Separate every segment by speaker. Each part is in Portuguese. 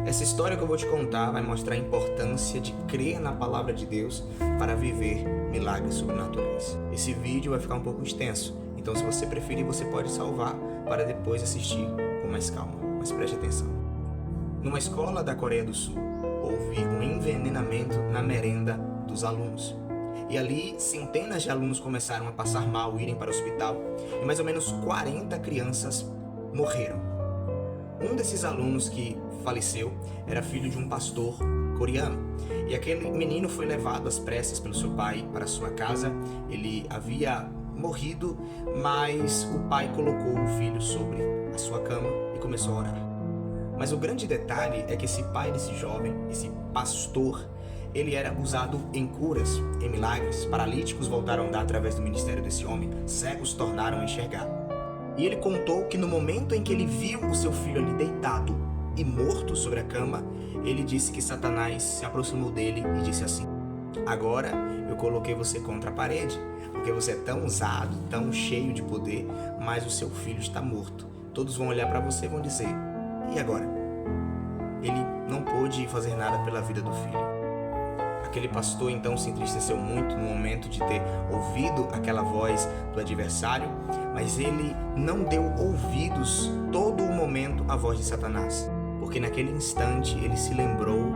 Speaker 1: Essa história que eu vou te contar vai mostrar a importância de crer na palavra de Deus para viver milagres sobrenaturais. Esse vídeo vai ficar um pouco extenso, então se você preferir, você pode salvar para depois assistir com mais calma, mas preste atenção. Numa escola da Coreia do Sul, houve um envenenamento na merenda dos alunos. E ali, centenas de alunos começaram a passar mal, irem para o hospital, e mais ou menos 40 crianças morreram. Um desses alunos que faleceu era filho de um pastor coreano. E aquele menino foi levado às pressas pelo seu pai para sua casa. Ele havia morrido, mas o pai colocou o filho sobre a sua cama e começou a orar. Mas o grande detalhe é que esse pai desse jovem, esse pastor, ele era usado em curas, em milagres. Paralíticos voltaram a andar através do ministério desse homem, cegos tornaram a enxergar. E ele contou que no momento em que ele viu o seu filho ali deitado e morto sobre a cama, ele disse que Satanás se aproximou dele e disse assim: agora eu coloquei você contra a parede, porque você é tão usado, tão cheio de poder, mas o seu filho está morto. Todos vão olhar para você e vão dizer: e agora? Ele não pôde fazer nada pela vida do filho. Aquele pastor então se entristeceu muito no momento de ter ouvido aquela voz do adversário, mas ele não deu ouvidos todo o momento à voz de Satanás, porque naquele instante ele se lembrou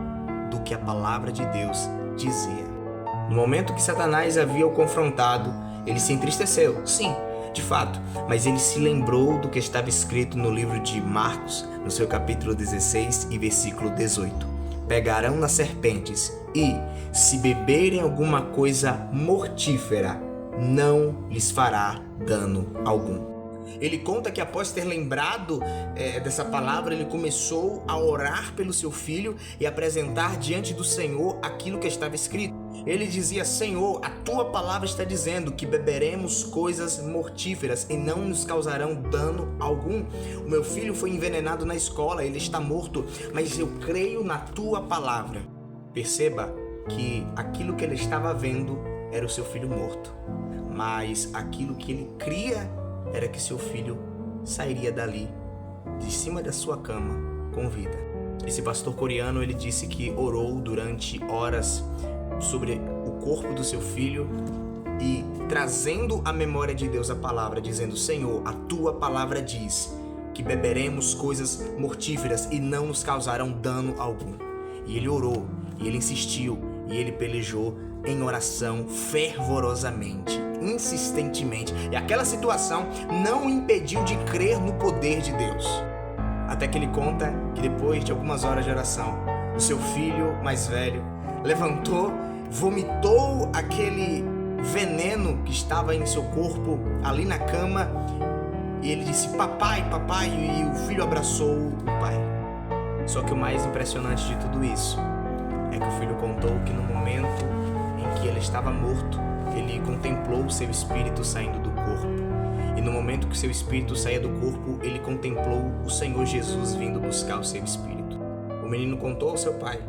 Speaker 1: do que a palavra de Deus dizia. No momento que Satanás havia o confrontado, ele se entristeceu, sim, de fato, mas ele se lembrou do que estava escrito no livro de Marcos, no seu capítulo 16 e versículo 18. Pegarão nas serpentes e, se beberem alguma coisa mortífera, não lhes fará dano algum. Ele conta que após ter lembrado dessa palavra, ele começou a orar pelo seu filho e apresentar diante do Senhor aquilo que estava escrito. Ele dizia: Senhor, a tua palavra está dizendo que beberemos coisas mortíferas e não nos causarão dano algum. O meu filho foi envenenado na escola, ele está morto, mas eu creio na tua palavra. Perceba que aquilo que ele estava vendo era o seu filho morto, mas aquilo que ele cria era que seu filho sairia dali, de cima da sua cama, com vida. Esse pastor coreano, ele disse que orou durante horas sobre o corpo do seu filho e trazendo à memória de Deus a palavra, dizendo: Senhor, a tua palavra diz que beberemos coisas mortíferas e não nos causarão dano algum. E ele orou, e ele insistiu, e ele pelejou em oração fervorosamente, insistentemente, e aquela situação não o impediu de crer no poder de Deus. Até que ele conta que depois de algumas horas de oração, o seu filho mais velho levantou, vomitou aquele veneno que estava em seu corpo ali na cama, e ele disse: papai, papai, e o filho abraçou o pai. Só que o mais impressionante de tudo isso é que o filho contou que no momento em que ele estava morto, ele contemplou o seu espírito saindo do corpo. E no momento que o seu espírito saía do corpo, ele contemplou o Senhor Jesus vindo buscar o seu espírito. O menino contou ao seu pai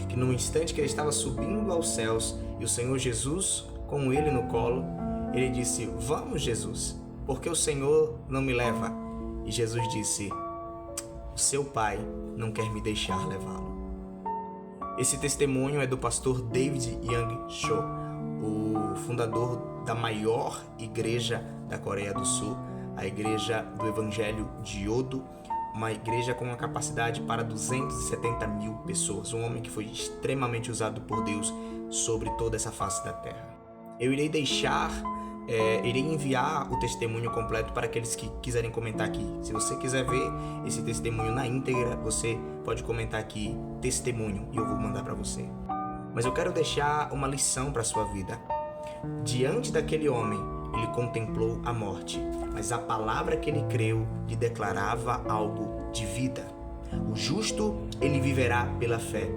Speaker 1: que no instante que ele estava subindo aos céus e o Senhor Jesus com ele no colo, ele disse: vamos, Jesus, porque o Senhor não me leva? E Jesus disse: o seu pai não quer me deixar levá-lo. Esse testemunho é do pastor David Young Cho, o fundador da maior igreja da Coreia do Sul, a Igreja do Evangelho de Yodo, uma igreja com uma capacidade para 270 mil pessoas, um homem que foi extremamente usado por Deus sobre toda essa face da terra. Eu irei enviar o testemunho completo para aqueles que quiserem comentar aqui. Se você quiser ver esse testemunho na íntegra, você pode comentar aqui testemunho e eu vou mandar para você. Mas eu quero deixar uma lição para a sua vida. Diante daquele homem, ele contemplou a morte, mas a palavra que ele creu lhe declarava algo de vida. O justo, ele viverá pela fé.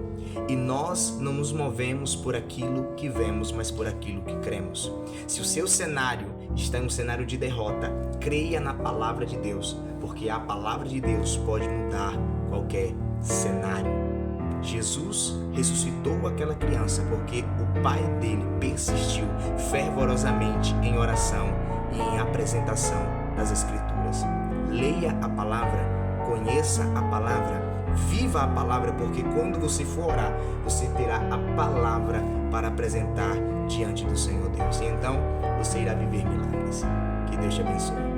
Speaker 1: E nós não nos movemos por aquilo que vemos, mas por aquilo que cremos. Se o seu cenário está em um cenário de derrota, creia na palavra de Deus, porque a palavra de Deus pode mudar qualquer cenário. Jesus ressuscitou aquela criança porque o pai dele persistiu fervorosamente em oração e em apresentação das Escrituras. Leia a palavra, conheça a palavra, Viva a palavra, porque quando você for orar, você terá a palavra para apresentar diante do Senhor Deus. E então você irá viver milagres. Que Deus te abençoe.